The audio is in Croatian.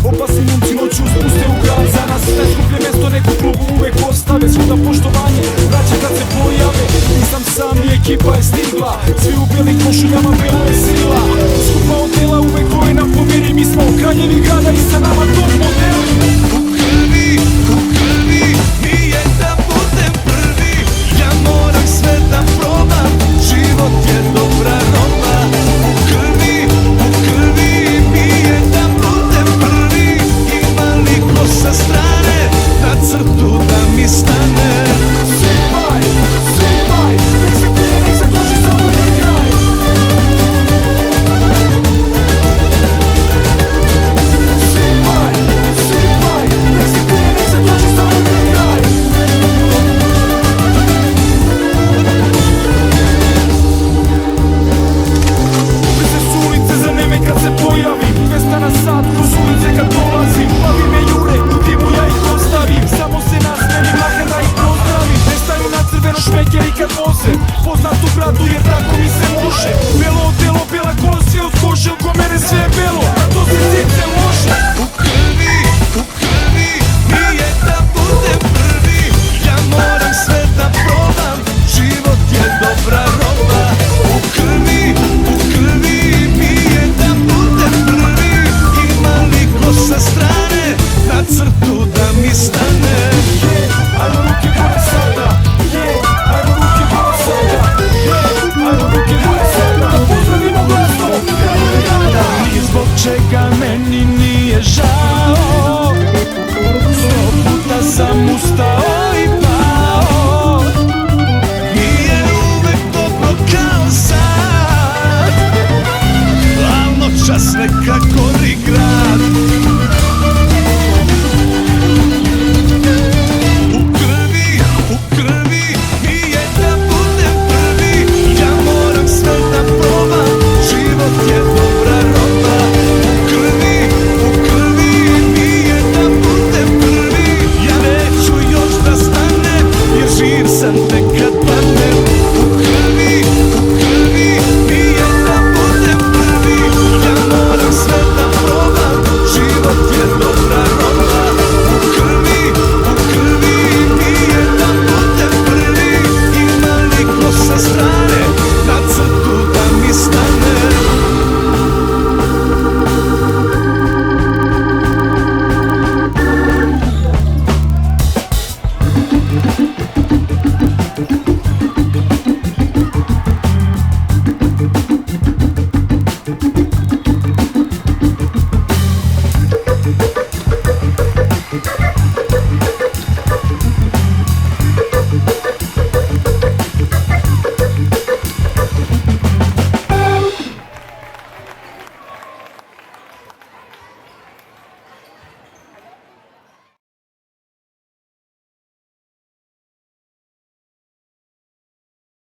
Opasni momci noću spuste u grad za nas. Najskuplje mesto neku klubu uvek ostave. Svuda poštovanje, vraća kad se pojave. Nisam sam i ekipa je stigla. Svi u belim košuljama, belo je sila. Skupa od dela uvek koje nam pomeri. Mi smo kraljevi grada i sa nama top modela.